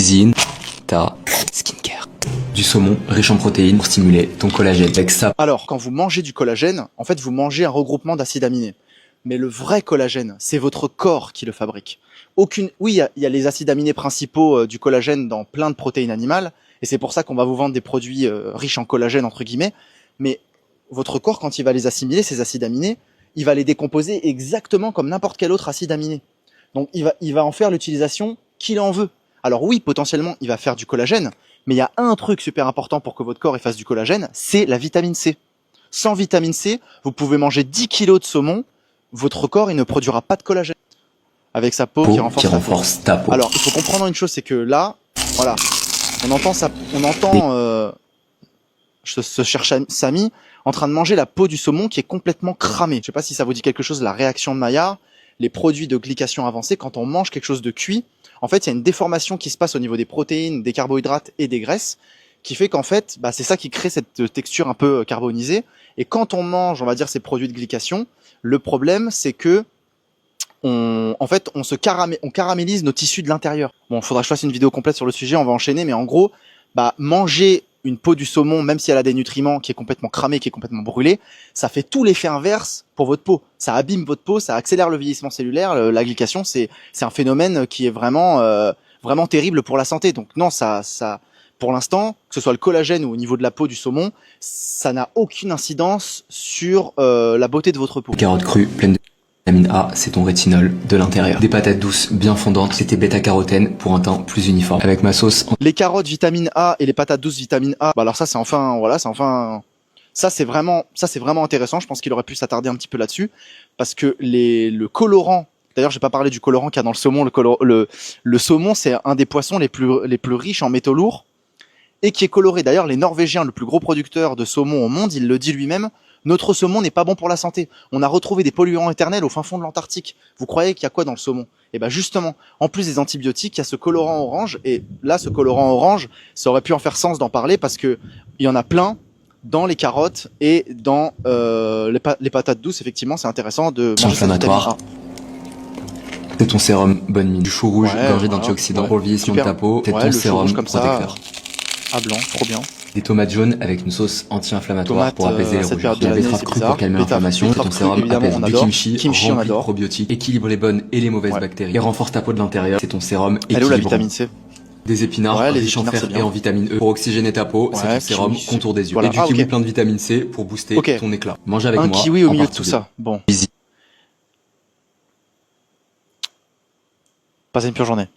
cuisine, ta skincare. Du saumon riche en protéines pour stimuler ton collagène. Avec ça. Alors, quand vous mangez du collagène, en fait, vous mangez un regroupement d'acides aminés. Mais le vrai collagène, c'est votre corps qui le fabrique. Oui, il y a les acides aminés principaux du collagène dans plein de protéines animales, et c'est pour ça qu'on va vous vendre des produits riches en collagène, entre guillemets. Mais votre corps, quand il va les assimiler, ces acides aminés, il va les décomposer exactement comme n'importe quel autre acide aminé. Donc, il va en faire l'utilisation qu'il en veut. Alors oui, potentiellement, il va faire du collagène, mais il y a un truc super important pour que votre corps fasse du collagène, c'est la vitamine C. Sans vitamine C, vous pouvez manger 10 kilos de saumon, votre corps il ne produira pas de collagène. Avec sa peau qui renforce ta peau. Alors, il faut comprendre une chose, c'est que là, voilà, on entend ce cher Samy en train de manger la peau du saumon qui est complètement cramée. Je sais pas si ça vous dit quelque chose, la réaction de Maillard, les produits de glycation avancée, quand on mange quelque chose de cuit, en fait, il y a une déformation qui se passe au niveau des protéines, des carbohydrates et des graisses, qui fait qu'en fait, c'est ça qui crée cette texture un peu carbonisée. Et quand on mange, on va dire, ces produits de glycation, le problème, c'est que on caramélise nos tissus de l'intérieur. Bon, il faudra que je fasse une vidéo complète sur le sujet, on va enchaîner, mais en gros, manger une peau du saumon, même si elle a des nutriments, qui est complètement cramée, qui est complètement brûlée, ça fait tout l'effet inverse pour votre peau. Ça abîme votre peau, ça accélère le vieillissement cellulaire. La glycation, c'est un phénomène qui est vraiment terrible pour la santé. Donc non, pour l'instant, que ce soit le collagène ou au niveau de la peau du saumon, ça n'a aucune incidence sur la beauté de votre peau. Carottes crues pleines de vitamine A, c'est ton rétinol de l'intérieur. Des patates douces bien fondantes, c'est tes bêta-carotènes pour un teint plus uniforme. Avec ma sauce. Les carottes vitamine A et les patates douces vitamine A, alors ça c'est ça c'est vraiment intéressant. Je pense qu'il aurait pu s'attarder un petit peu là-dessus parce que le colorant. D'ailleurs, j'ai pas parlé du colorant qu'il y a dans le saumon. Le saumon, c'est un des poissons les plus riches en métaux lourds et qui est coloré. D'ailleurs, les Norvégiens, le plus gros producteur de saumon au monde, il le dit lui-même. Notre saumon n'est pas bon pour la santé. On a retrouvé des polluants éternels au fin fond de l'Antarctique. Vous croyez qu'il y a quoi dans le saumon? Et justement, en plus des antibiotiques, il y a ce colorant orange. Et là, ce colorant orange, ça aurait pu en faire sens d'en parler parce que il y en a plein dans les carottes et dans les patates douces. Effectivement, c'est intéressant de manger cette vitamine A. C'est ton sérum bonne mine. Du chou rouge gorgé d'antioxydants pour le vieillissement de ta peau. C'est ton sérum protecteur. À blanc, trop bien. Des tomates jaunes avec une sauce anti-inflammatoire pour apaiser les rougeurs. Des betteraves crues pour calmer l'inflammation. Ton sérum apaise du kimchi rempli de probiotiques, équilibre les bonnes et les mauvaises bactéries et renforce ta peau de l'intérieur. C'est ton sérum équilibrant. Elle est où la vitamine C? Des épinards riches en fer et en vitamine E pour oxygéner ta peau. C'est ton sérum contour des yeux. Et du kiwi plein de vitamine C pour booster ton éclat. Mange avec moi. Un kiwi au milieu de tout ça. Bon. Passez une pure journée.